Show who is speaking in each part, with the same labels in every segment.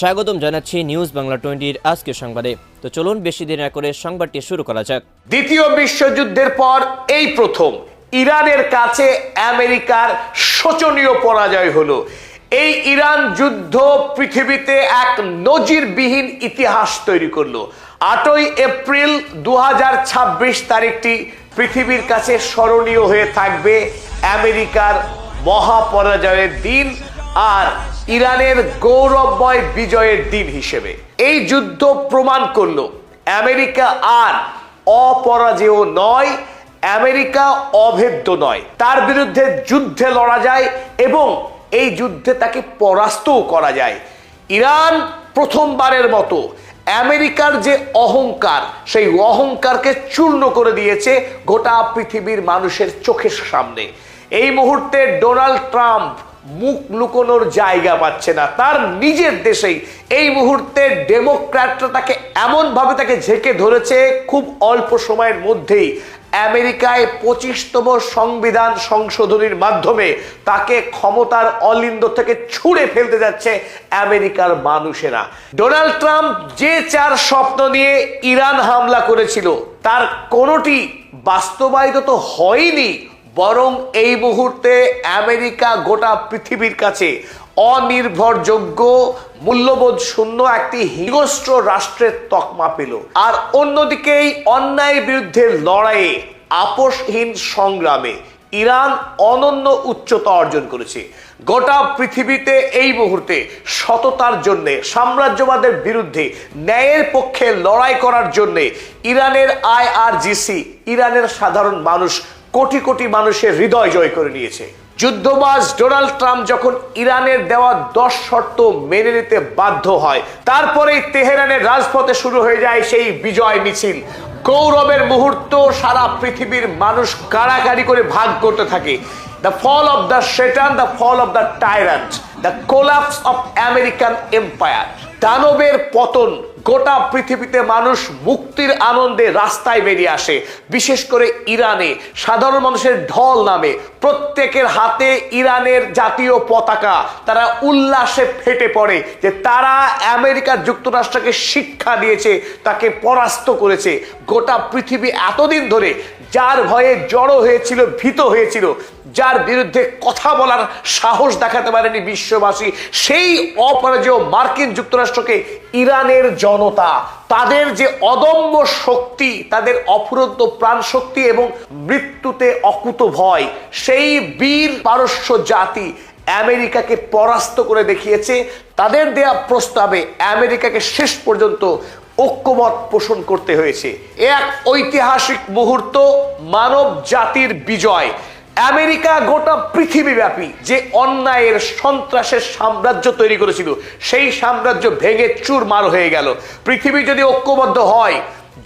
Speaker 1: স্বাগতম জানাচ্ছি নিউজ বাংলা 20-র আজকের সংবাদে। তো চলুন বেশি দেরি না করে সংবাদটি শুরু করা যাক।
Speaker 2: দ্বিতীয় বিশ্বযুদ্ধের পর এই প্রথম ইরানের কাছে আমেরিকার শোচনীয় পরাজয় হলো। এই ইরান যুদ্ধ পৃথিবীতে এক নজিরবিহীন ইতিহাস তৈরি করলো। 8ই এপ্রিল 2026 তারিখটি পৃথিবীর কাছে স্মরণীয় হয়ে থাকবে আমেরিকার মহাপরাজয়ের দিন আর ইরানের গৌরবময় বিজয়ের দিন হিসেবে। এই যুদ্ধ প্রমাণ করলো আমেরিকা আর অপরাজেয় নয়, আমেরিকা অভেদ্য নয়। তার বিরুদ্ধে যুদ্ধে লড়া যায় এবং এই যুদ্ধে তাকে পরাস্তও করা যায়। ইরান প্রথমবারের মতো আমেরিকার যে অহংকার, সেই অহংকারকে চূর্ণ করে দিয়েছে গোটা পৃথিবীর মানুষের চোখের সামনে। এই মুহূর্তে ডোনাল্ড ট্রাম্প মুখ লুকোনোর জায়গা পাচ্ছে না তার নিজের দেশেই। এই মুহূর্তে ডেমোক্র্যাটরা তাকে এমনভাবে তাকে ঝেঁকে ধরেছে, খুব অল্প সময়ের মধ্যেই আমেরিকায় 25তম সংবিধান সংশোধনীর মাধ্যমে তাকে ক্ষমতার অলিন্দ থেকে ছুঁড়ে ফেলতে যাচ্ছে আমেরিকার মানুষেরা। ডোনাল্ড ট্রাম্প যে 4 স্বপ্ন নিয়ে ইরান হামলা করেছিল তার কোনোটি বাস্তবায়িত তো হয়নি, বরং এই মুহূর্তে আমেরিকা গোটা পৃথিবীর কাছে অনির্ভরযোগ্য, মূল্যবোধ শূন্য একটি হিংস্র রাষ্ট্রের তকমা পেল। আর অন্যদিকে এই অন্যায়ের বিরুদ্ধে লড়াইয়ে, আপোষহীন সংগ্রামে ইরান অনন্য উচ্চতা অর্জন করেছে। গোটা পৃথিবীতে এই মুহূর্তে সততার জন্যে, সাম্রাজ্যবাদের বিরুদ্ধে ন্যায়ের পক্ষে লড়াই করার জন্যে ইরানের IRGC, ইরানের সাধারণ মানুষ, কোটি কোটি মানুষের হৃদয় জয় করে নিয়েছে। যুদ্ধবাজ ডোনাল্ড ট্রাম্প যখন ইরানের দেওয়া 10 শর্ত মেনে নিতে বাধ্য হয়, তারপরেই তেহরানের রাজপথে শুরু হয়ে যায় সেই বিজয় মিছিল। গৌরবের মুহূর্ত সারা পৃথিবীর মানুষ কাড়াকাড়ি করে ভাগ করতে থাকে। The fall of the Shaitan, the fall of the tyrant, the collapse of American empire. দানবের পতন। গোটা পৃথিবীতে মানুষ মুক্তির আনন্দে রাস্তায় বেরিয়ে আসে। বিশেষ করে ইরানে সাধারণ মানুষের ঢল নামে, প্রত্যেকের হাতে ইরানের জাতীয় পতাকা। তারা উল্লাসে ফেটে পড়ে যে তারা আমেরিকা যুক্তরাষ্ট্রকে শিক্ষা দিয়েছে, তাকে পরাস্ত করেছে। গোটা পৃথিবী এতদিন ধরে যার ভয়ে জড়ো হয়েছিল, ভীত হয়েছিল, যার বিরুদ্ধে কথা বলার সাহস দেখাতে পারেনি বিশ্ববাসী, সেই অপরাজেয় মার্কিন যুক্তরাষ্ট্রকে ইরানের জনতা, তাদের যে অদম্য শক্তি, তাদের অফুরন্ত প্রাণ শক্তি এবং মৃত্যুতে অকুত ভয়, সেই বীর পারস্য জাতি আমেরিকাকে পরাস্ত করে দেখিয়েছে। তাদের দেয়া প্রস্তাবে আমেরিকাকে শেষ পর্যন্ত ঐক্যমত পোষণ করতে হয়েছে। এক ঐতিহাসিক মুহূর্ত, মানব জাতির বিজয়। আমেরিকা গোটা পৃথিবীব্যাপী যে অন্যায়ের, সন্ত্রাসের সাম্রাজ্য তৈরি করেছিল, সেই সাম্রাজ্য ভেঙে চুরমার হয়ে গেল। পৃথিবী যদি ঐক্যবদ্ধ হয়,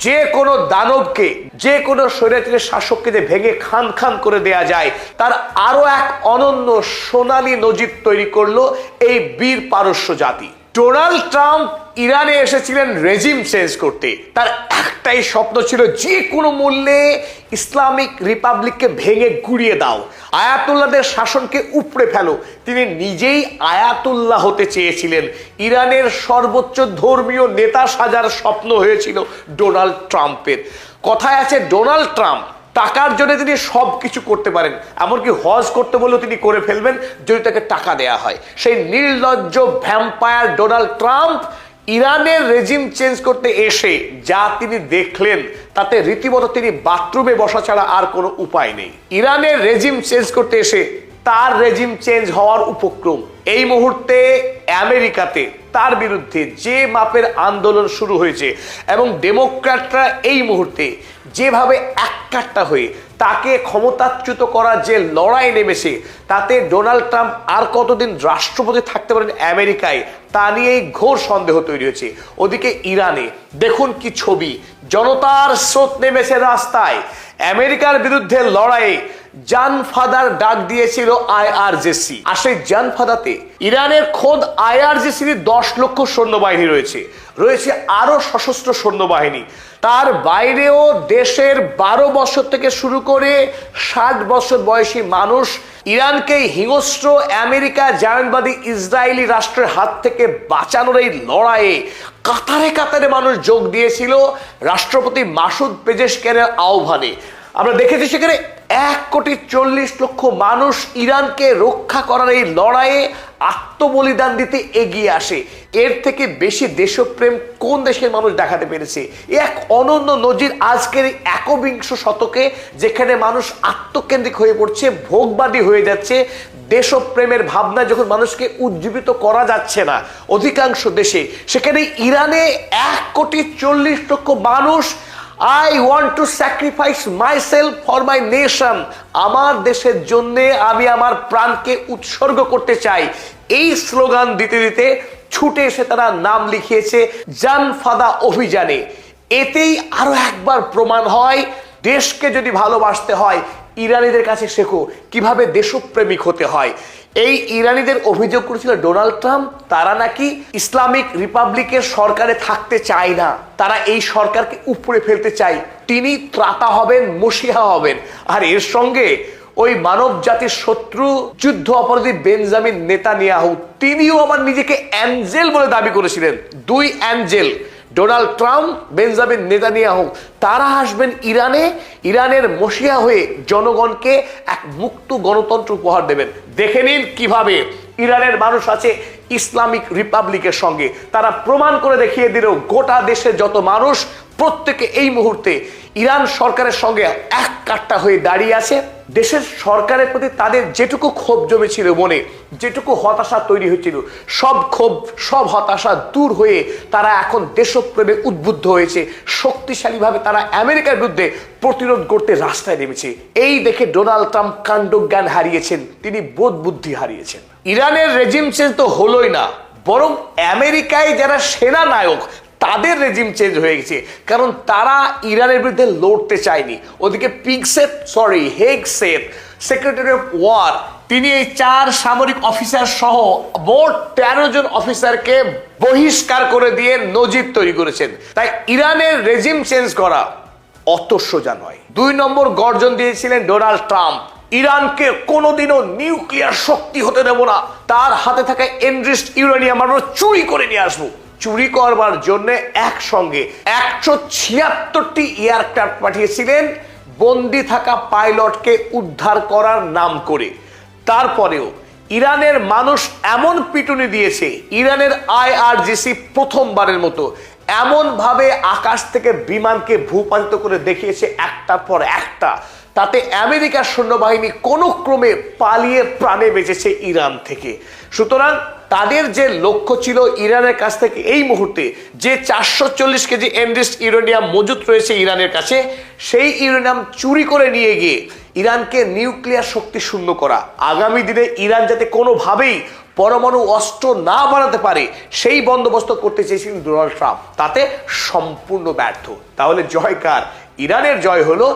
Speaker 2: যে কোনো দানবকে, যে কোনো স্বৈরাচারী শাসককে যে ভেঙে খান খান করে দেয়া যায়, তার আরো এক অনন্য সোনালী নজির তৈরি করলো এই বীর পারস্য জাতি। ডোনাল্ড ট্রাম্প ইরানে এসেছিলেন রেজিম চেঞ্জ করতে। তার একটাই স্বপ্ন ছিল, যে কোনো মূল্যে ইসলামিক রিপাবলিককে ভেঙে গুড়িয়ে দাও, আয়াতুল্লাহদের শাসনকে উপড়ে ফেলো। তিনি নিজেই আয়াতুল্লাহ হতে চেয়েছিলেন। ইরানের সর্বোচ্চ ধর্মীয় নেতা সাজার স্বপ্ন হয়েছিল ডোনাল্ড ট্রাম্পের। কথায় আছে, ডোনাল্ড ট্রাম্প টাকার জন্য তিনি সব কিছু করতে পারেন, এমনকি হজ করতে বলেও তিনি করে ফেলবেন যদি তাকে টাকা দেয়া হয়। সেই নির্লজ্জ ভ্যাম্পায়ার ডোনাল্ড ট্রাম্প ইরানের রেজিম চেঞ্জ করতে এসে যা তিনি দেখলেন, তাতে রীতিমতো তিনি বাথরুমে বসা ছাড়া আর কোনো উপায় নেই। ইরানের রেজিম চেঞ্জ করতে এসে তার রেজিম চেঞ্জ হওয়ার উপক্রম। এই মুহূর্তে আমেরিকাতে তার বিরুদ্ধে যে মাপের আন্দোলন শুরু হয়েছে এবং ডেমোক্র্যাটরা এই মুহূর্তে যেভাবে এককাট্টা হয়ে তাকে ক্ষমতাচ্যুত করার যে লড়াই নেমেছে, তাতে ডোনাল্ড ট্রাম্প আর কতদিন রাষ্ট্রপতি থাকতে পারেন আমেরিকায়, তা নিয়েই ঘোর সন্দেহ তৈরি হয়েছে। ওদিকে ইরানে দেখুন কি ছবি, জনতার স্রোত নেমেছে রাস্তায়। আমেরিকার বিরুদ্ধে লড়াইয়ে জানফাদার ডাক দিয়েছিল IRGC। আর সেই জানফাদাতে ইরানের খোদ IRGCর 10 লক্ষ সৈন্যবাহিনী রয়েছে, রয়েছে আরো সশস্ত্র সৈন্যবাহিনী। তার বাইরেও দেশের 12 বছর থেকে শুরু করে 60 বছর বয়সী মানুষ ইরানকে হিংস্র আমেরিকা জায়নবাদী ইসরায়েলি রাষ্ট্রের হাত থেকে বাঁচানোর এই লড়াইয়ে কাতারে কাতারে মানুষ যোগ দিয়েছিল রাষ্ট্রপতি মাসুদ পেজেশকিয়ানের আহ্বানে। আমরা দেখেছি সেখানে 1,40,00,000 মানুষ ইরানকে রক্ষা করার এই লড়াইয়ে আত্মবলিদান দিতে এগিয়ে আসে। এর থেকে বেশি দেশপ্রেম কোন দেশের মানুষ দেখাতে পেরেছে? এক অনন্য নজির আজকের একবিংশ শতকে, যেখানে মানুষ আত্মকেন্দ্রিক হয়ে পড়ছে, ভোগবাদী হয়ে যাচ্ছে। দেশপ্রেমের ভাবনা যখন মানুষকে উজ্জীবিত করা যাচ্ছে না অধিকাংশ দেশে, সেখানে ইরানে 1,40,00,000 মানুষ I want to sacrifice myself for my nation, আমার দেশের জন্য আমি আমার প্রাণকে উৎসর্গ করতে চাই, এই স্লোগান দিতে দিতে ছুটে এসে তারা নাম লিখিয়েছে জান ফাদা অভিযানে। এতেই আরো একবার প্রমাণ হয়, দেশকে যদি ভালোবাসতে হয় ইরানিদের কাছে শেখো কিভাবে দেশপ্রেমিক হতে হয়। এই ইরানিদের অভিযোগ করেছিল ডোনাল্ড ট্রাম্প, তারা নাকি ইসলামিক রিপাবলিকের সরকারে থাকতে চায় না, তারা এই সরকারকে উপরে ফেলতে চায়। তিনি ত্রাতা হবেন, মসিহা হবেন। আর এর সঙ্গে ওই মানব জাতির শত্রু যুদ্ধ অপরাধী বেঞ্জামিন নেতানিয়াহু, তিনিও আবার নিজেকে অ্যাঞ্জেল বলে দাবি করেছিলেন। দুই Angel, Donald Trump, Benjamin Netanyahu, তারা আসবেন ইরানে, ইরানের মসিহা হয়ে জনগণকে এক মুক্ত গণতন্ত্র উপহার দেবেন। দেখে নিন কিভাবে ইরানের মানুষ আছে ইসলামিক রিপাবলিকের সঙ্গে। তারা প্রমাণ করে দেখিয়ে দিল গোটা দেশের যত মানুষ প্রত্যেকে এই মুহূর্তে ইরান সরকারের সঙ্গে এক কাট্টা হয়ে দাঁড়িয়ে আছে। দেশের সরকারের প্রতি তাদের যেটুকু ক্ষোভ জমেছিল মনে, যেটুকু হতাশা তৈরি হয়েছিল, সব ক্ষোভ সব হতাশা দূর হয়ে তারা এখন দেশপ্রেমে উদ্বুদ্ধ হয়েছে। শক্তিশালীভাবে তারা আমেরিকার বিরুদ্ধে প্রতিরোধ করতে রাস্তায় নেমেছে। এই দেখে ডোনাল্ড ট্রাম্প কাণ্ডজ্ঞান হারিয়েছেন, তিনি বোধ বুদ্ধি হারিয়েছেন। ইরানের রেজিম চেঞ্জ তো হলোই না, বরং আমেরিকায় যারা সেনা নায়ক তাদের রেজিম চেঞ্জ হয়ে গেছে, কারণ তারা ইরানের বিরুদ্ধে লড়তে চায়নি। ওদিকে হেগসেথ সেক্রেটারি অফ ওয়ার, তিনি এই 4 সামরিক অফিসার সহ মোট 13 জন অফিসারকে বহিষ্কার করে দিয়ে নজির তৈরি করেছেন। তাই ইরানের রেজিম চেঞ্জ করা অত সোজা নয়। 2 নম্বর গর্জন দিয়েছিলেন ডোনাল্ড ট্রাম্প, ইরানকে কোনোদিনও নিউক্লিয়ার শক্তি হতে দেব না, তার হাতে থাকা এনরিচড ইউরেনিয়াম আমরা চুরি করে নিয়ে আসবো। চুরি করবার জন্য একসঙ্গে 176টি এয়ারক্রাফট পাঠিয়েছিলেন বন্দি থাকা পাইলটকে উদ্ধার করার নাম করে। তারপরেও ইরানের মানুষ এমন পিটুনি দিয়েছে, ইরানের IRGC প্রথমবারের মতো এমন ভাবে আকাশ থেকে বিমানকে ভূপাতিত করে দেখিয়েছে একটার পর একটা, তাতে আমেরিকার সৈন্যবাহিনী কোনো ক্রমে পালিয়ে প্রাণে বেঁচেছে ইরান থেকে। সুতরাং তাদের যে লক্ষ্য ছিল ইরানের কাছ থেকে এই মুহূর্তে যে 440 কেজি এনরিচড ইউরেনিয়াম মজুত রয়েছে ইরানের কাছে, সেই ইউরেনিয়াম চুরি করে নিয়ে গিয়ে ইরানকে নিউক্লিয়ার শক্তি শূন্য করা, আগামী দিনে ইরান যাতে কোনোভাবেই পরমাণু অস্ত্র না বানাতে পারে সেই বন্দোবস্ত করতে চেয়েছিলেন ডোনাল্ড ট্রাম্প, তাতে সম্পূর্ণ ব্যর্থ। তাহলে জয় কার? ইরানের জয় হলো,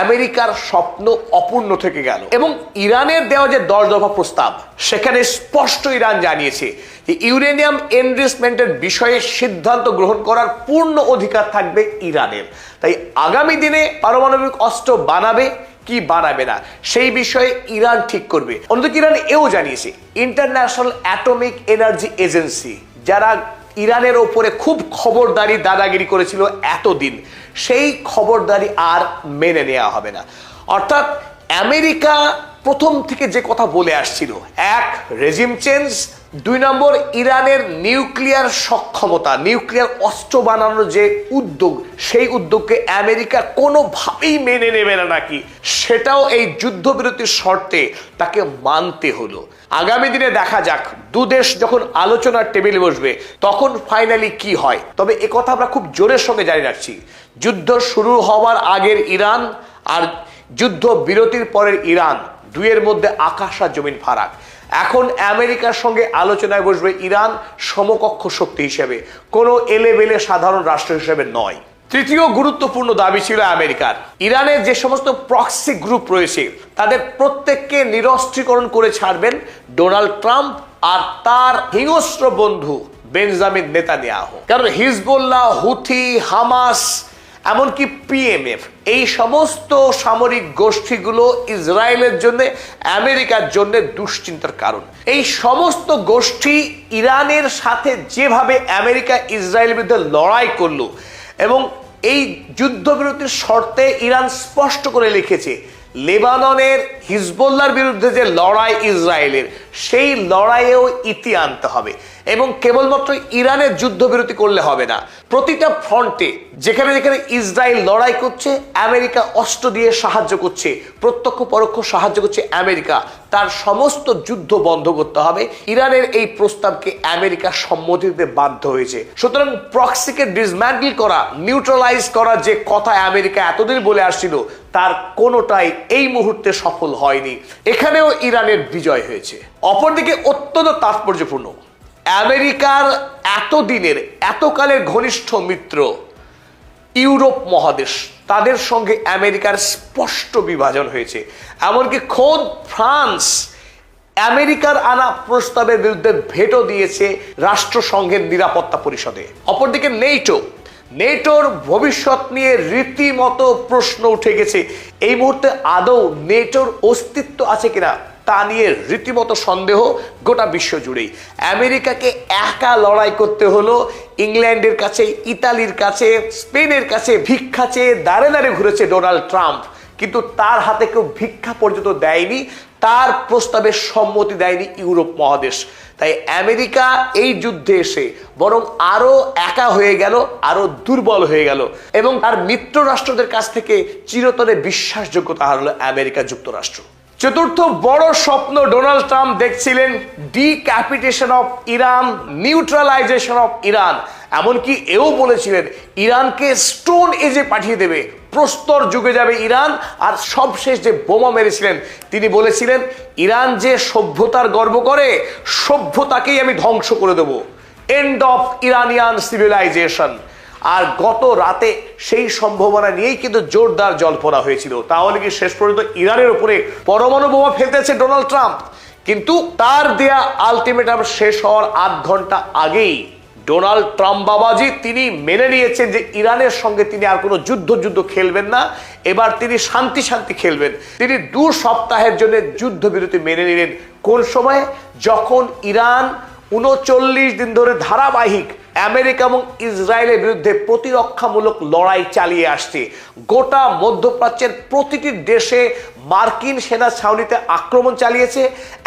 Speaker 2: আমেরিকার স্বপ্ন অপূর্ণ থেকে গেল। এবং ইরানের দেওয়া যে 10 দফা প্রস্তাব, সেখানে স্পষ্ট ইরান জানিয়েছে যে ইউরেনিয়াম এনরিচমেন্টের বিষয়ে সিদ্ধান্ত গ্রহণ করার পূর্ণ অধিকার থাকবে ইরানের। তাই আগামী দিনে পারমাণবিক অস্ত্র বানাবে কি বানাবে না সেই বিষয়ে ইরান ঠিক করবে। অন্যদিকে ইরান এও জানিয়েছে ইন্টারন্যাশনাল অ্যাটমিক এনার্জি এজেন্সি, যারা ইরানের ওপরে খুব খবরদারি দাদাগিরি করেছিল এতদিন, সেই খবরদারি আর মেনে নেওয়া হবে না। অর্থাৎ আমেরিকা প্রথম থেকে যে কথা বলে আসছিল, 1 রেজিম চেঞ্জ, 2 নম্বর ইরানের নিউক্লিয়ার সক্ষমতা, নিউক্লিয়ার অস্ত্র বানানোর যে উদ্যোগ, সেই উদ্যোগকে আমেরিকা কোনোভাবেই মেনে নেবে না নাকি, সেটাও এই যুদ্ধবিরতির শর্তে তাকে মানতে হলো। আগামী দিনে দেখা যাক, 2 দেশ যখন আলোচনার টেবিলে বসবে তখন ফাইনালি কি হয়। তবে একথা আমরা খুব জোরের সঙ্গে জানি রাখছি, যুদ্ধ শুরু হওয়ার আগের ইরান আর যুদ্ধ বিরতির পরের ইরান, দুইয়ের মধ্যে আকাশ আর জমিন ফারাক। এখন আমেরিকার সঙ্গে আলোচনায় বসবে ইরান সমকক্ষ শক্তি হিসেবে, কোনো এলেবেলে সাধারণ রাষ্ট্র হিসেবে নয়। তৃতীয় গুরুত্বপূর্ণ দাবি ছিল আমেরিকার, ইরানের যে সমস্ত প্রক্সি গ্রুপ রয়েছে তাদের প্রত্যেককে নিরস্ত্রীকরণ করে ছাড়বেন ডোনাল্ড ট্রাম্প আর তার হিংস্র বন্ধু বেঞ্জামিন নেতানিয়াহু। কারণ হিজবুল্লাহ, হুথি, হামাস এমনকি পিএমএফ, এই সমস্ত সামরিক গোষ্ঠীগুলো ইসরায়েলের জন্য, আমেরিকার জন্য দুশ্চিন্তার কারণ। এই সমস্ত গোষ্ঠী ইরানের সাথে যেভাবে আমেরিকা ইসরায়েলের বিরুদ্ধে লড়াই করলো, এবং এই যুদ্ধবিরতির শর্তে ইরান স্পষ্ট করে লিখেছে লেবাননের হিজবুল্লাহর বিরুদ্ধে যে লড়াই ইসরায়েলের, সেই লড়াইয়েও ইতি আনতে হবে, এবং কেবলমাত্র ইরানের যুদ্ধবিরতি করলে হবে না। প্রতিটা ফ্রন্টে যেখানে যেখানে ইসরায়েল লড়াই করছে, আমেরিকা অস্ত্র দিয়ে সাহায্য করছে, প্রত্যক্ষ পরোক্ষ সাহায্য করছে আমেরিকা, তার সমস্ত যুদ্ধ বন্ধ করতে হবে। ইরানের এই প্রস্তাবকে আমেরিকা সম্মতি দিতে বাধ্য হয়েছে। সুতরাং প্রক্সিকে ডিসম্যান্টল করা, নিউট্রালাইজ করা যে কথা আমেরিকা এতদিন বলে আসছিল, তার কোনোটাই এই মুহূর্তে সফল হয়নি। এখানেও ইরানের বিজয় হয়েছে। অপরদিকে অত্যন্ত তাৎপর্যপূর্ণ, আমেরিকার এতদিনের এতকালের ঘনিষ্ঠ মিত্র ইউরোপ মহাদেশ, তাদের সঙ্গে আমেরিকার স্পষ্ট বিভাজন হয়েছে। এমনকি খোদ ফ্রান্স আমেরিকার আনা প্রস্তাবের বিরুদ্ধে ভেটো দিয়েছে রাষ্ট্রসংঘের নিরাপত্তা পরিষদে। অপরদিকে নেটোর ভবিষ্যৎ নিয়ে রীতিমতো প্রশ্ন উঠে গেছে। এই মুহূর্তে আদৌ নেটোর অস্তিত্ব আছে কিনা তা নিয়ে রীতিমতো সন্দেহ গোটা বিশ্ব জুড়েই। আমেরিকাকে একা লড়াই করতে হলো ইংল্যান্ডের কাছে, ইতালির কাছে, স্পেনের কাছে ভিক্ষা চেয়ে দাঁড়ে দাঁড়ে ঘুরেছে ডোনাল্ড ট্রাম্প, কিন্তু তার হাতে কেউ ভিক্ষা পর্যন্ত দেয়নি, তার প্রস্তাবে সম্মতি দেয়নি ইউরোপ মহাদেশ। তাই আমেরিকা এই যুদ্ধে এসে বরং আরো একা হয়ে গেল, আরো দুর্বল হয়ে গেল, এবং তার মিত্র রাষ্ট্রদের কাছ থেকে চিরতরে বিশ্বাসযোগ্যতা হারালো আমেরিকা যুক্তরাষ্ট্র। চতুর্থ বড় স্বপ্ন ডোনাল্ড ট্রাম্প দেখছিলেন decapitation of Iran, neutralisation of Iran. এমনকি এও বলেছিলেন ইরানকে স্টোন এজে পাঠিয়ে দেবে, প্রস্তর যুগে যাবে ইরান। আর সবশেষ যে বোমা মেরেছিলেন, তিনি বলেছিলেন ইরান যে সভ্যতার গর্ব করে, সভ্যতাকেই আমি ধ্বংস করে দেব, এন্ড অফ ইরানিয়ান সিভিলাইজেশন। আর গত রাতে সেই সম্ভাবনা নিয়েই কিন্তু জোরদার জল্পনা হয়েছিল, তাহলে কি শেষ পর্যন্ত ইরানের উপরে পরমাণু বোমা ফেলতেছে ডোনাল্ড ট্রাম্প? কিন্তু তার দেয়া আলটিমেটাম শেষ হওয়ার আধ ঘন্টা আগেই ডোনাল্ড ট্রাম্প বাবাজি তিনি মেনে নিয়েছেন যে ইরানের সঙ্গে তিনি আর কোনো যুদ্ধ খেলবেন না, এবার তিনি শান্তি খেলবেন। তিনি 2 সপ্তাহের জন্য যুদ্ধবিরতি মেনে নিলেন। কোন সময়? যখন ইরান 39 দিন ধরে ধারাবাহিক আমেরিকা এবং ইসরায়েলের বিরুদ্ধে প্রতিরক্ষামূলক লড়াই চালিয়ে আসছে। গোটা মধ্যপ্রাচ্যের প্রতিটি দেশে মার্কিন সেনা ছাউনিতে আক্রমণ চালিয়েছে,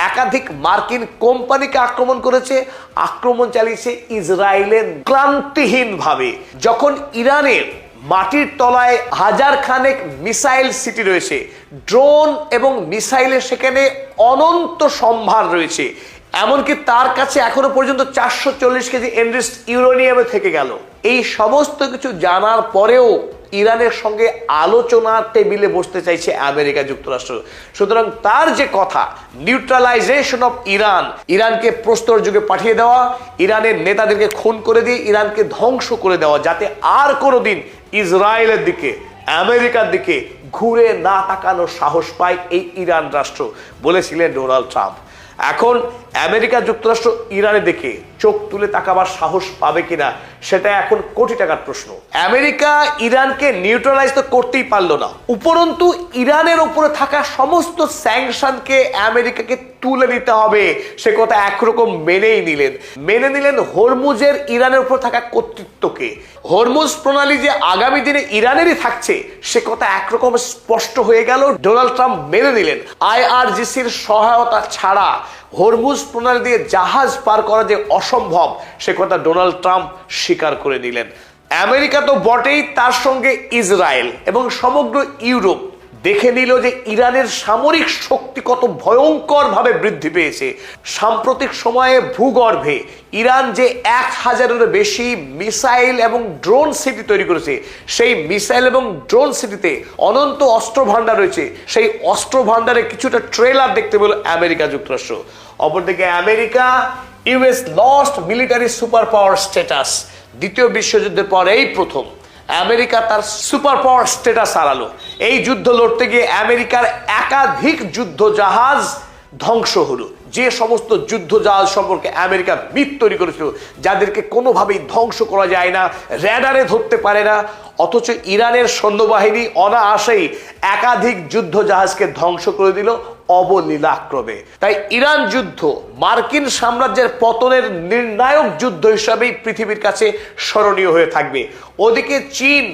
Speaker 2: একাধিক মার্কিন কোম্পানিকে আক্রমণ করেছে, আক্রমণ চালিয়েছে ইসরায়েলের ক্লান্তিহীনভাবে। যখন ইরানের মাটির তলায় হাজার খানেক মিসাইল সিটি রয়েছে, ড্রোন এবং মিসাইলের সেখানে অনন্ত সম্ভার রয়েছে, এমনকি তার কাছে এখনো পর্যন্ত 440 কেজি এনরিচড ইউরেনিয়ামে থেকে গেল। এই সমস্ত কিছু জানার পরেও ইরানের সঙ্গে আলোচনার টেবিলে বসতে চাইছে আমেরিকা যুক্তরাষ্ট্র। সুতরাং তার যে কথা নিউট্রালাইজেশন অফ ইরান, ইরানকে প্রস্তর যুগে পাঠিয়ে দেওয়া, ইরানের নেতাদেরকে খুন করে দিয়ে ইরানকে ধ্বংস করে দেওয়া, যাতে আর কোনোদিন ইসরায়েলের দিকে, আমেরিকার দিকে ঘুরে না তাকানোর সাহস পায় এই ইরান রাষ্ট্র, বলেছিলেন ডোনাল্ড ট্রাম্প। এখন আমেরিকা যুক্তরাষ্ট্র ইরানের দিকে চোখ তুলে তাকাবার সাহস পাবে কিনা সেটা এখন কোটি টাকার প্রশ্ন। আমেরিকা ইরানকে নিউট্রালাইজ তো করতেই পারলো না, উপরন্তু ইরানের উপরে থাকা সমস্ত স্যাংশনকে আমেরিকাকে তুলে নিতে হবে, সে কথা একরকম মেনে নিলেন হরমুজের ইরানের উপর থাকা কর্তৃত্বকে। হরমুজ প্রণালী যে আগামী দিনে ইরানেরই থাকছে সে কথা একরকম স্পষ্ট হয়ে গেল। ডোনাল্ড ট্রাম্প মেনে নিলেন IRGCর সহায়তা ছাড়া হরমুজ প্রণালী দিয়ে জাহাজ পার করা যে অসম্ভব সে কথা ডোনাল্ড ট্রাম্প স্বীকার করে নিলেন। আমেরিকা তো বটেই, তার সঙ্গে ইসরায়েল এবং সমগ্র ইউরোপ দেখে নিল যে ইরানের সামরিক শক্তি কত ভয়ঙ্কর ভাবে বৃদ্ধি পেয়েছে। সাম্প্রতিক সময়ে ভূগর্ভে ইরান যে 1000-এরও বেশি মিসাইল এবং ড্রোন সিটি তৈরি করেছে, সেই মিসাইল এবং ড্রোন সিটিতে অনন্ত অস্ত্র ভান্ডার রয়েছে। সেই অস্ত্র ভান্ডারে কিছুটা ট্রেলার দেখতে পেল আমেরিকা যুক্তরাষ্ট্র। অপরদিকে America US lost military super power status. দ্বিতীয় বিশ্বযুদ্ধের পর এই প্রথম আমেরিকা তার সুপার পাওয়ার স্ট্যাটাস হারালো। এই যুদ্ধ লড়তে গিয়ে আমেরিকার একাধিক যুদ্ধ জাহাজ ধ্বংস হলো, যে সমস্ত যুদ্ধ জাহাজ সম্পর্কে আমেরিকা মিথ তৈরি করেছিল, যাদেরকে কোনোভাবেই ধ্বংস করা যায় না, র্যাডারে ধরতে পারে না, অথচ ইরানের সৈন্যবাহিনী অনায়াসেই একাধিক যুদ্ধ জাহাজকে ধ্বংস করে দিল অবলীলাক্রমে। তাই ইরান যুদ্ধ মার্কিন সাম্রাজ্যের পতনের নির্ণায়ক যুদ্ধ হিসাবেই পৃথিবীর কাছে স্মরণীয় হয়ে থাকবে। ওদিকে চীন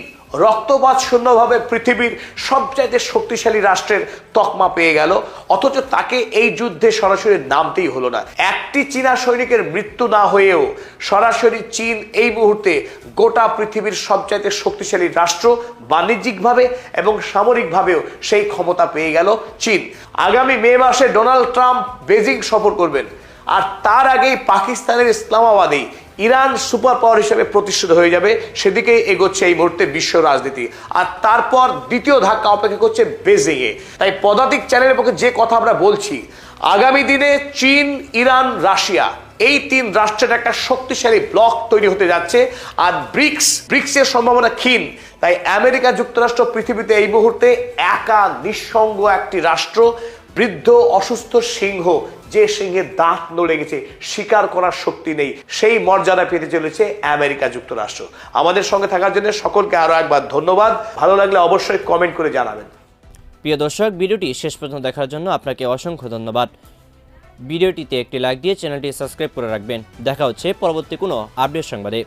Speaker 2: রক্তপাত শূন্যভাবে পৃথিবীর সবচাইতে শক্তিশালী রাষ্ট্রের তকমা পেয়ে গেল, অথচ তাকে এই যুদ্ধে সরাসরি নামতেই হলো না। একটি চীনা সৈনিকের মৃত্যু না হয়েও সরাসরি চীন এই মুহূর্তে গোটা পৃথিবীর সবচাইতে শক্তিশালী রাষ্ট্র, বাণিজ্যিকভাবে এবং সামরিকভাবেও সেই ক্ষমতা পেয়ে গেল চীন। আগামী মে মাসে ডোনাল্ড ট্রাম্প বেজিং সফর করবেন, আর তার আগেই পাকিস্তানের ইসলামাবাদেই ইরান সুপার পাওয়ার হিসেবে প্রতিষ্ঠিত হয়ে যাবে। সেদিকে এগোচ্ছে এই মুহূর্তে বিশ্ব রাজনীতি, আর তারপর দ্বিতীয় ধাক্কা অপেক্ষা করছে বেজিংয়ে। তাই পদাতিক চ্যানেলের পক্ষে যে কথা আমরা বলছি, আগামী দিনে চীন, ইরান, রাশিয়া এই তিন রাষ্ট্রের একটা শক্তিশালী ব্লক তৈরি হতে যাচ্ছে। আর ব্রিক্সের সম্ভাবনা ক্ষীণ। তাই আমেরিকা যুক্তরাষ্ট্র পৃথিবীতে এই মুহূর্তে একা নিঃসঙ্গ একটি রাষ্ট্র, বৃদ্ধ অসুস্থ সিংহ, যে সিংহের দাঁত নড়ে গেছে, শিকার করার শক্তি নেই, সেই মর্যাদা পেতে চলেছে আমেরিকা যুক্তরাষ্ট্র। আমাদের সঙ্গে থাকার জন্য সকলকে আরো একবার ধন্যবাদ। ভালো লাগলে অবশ্যই কমেন্ট করে জানাবেন।
Speaker 1: প্রিয় দর্শক, ভিডিওটি শেষ পর্যন্ত দেখার জন্য আপনাকে অসংখ্য ধন্যবাদ। ভিডিওটিতে একটি লাইক দিয়ে চ্যানেলটি সাবস্ক্রাইব করে রাখবেন। দেখা হচ্ছে পরবর্তী কোনো আপডেট সংবাদে।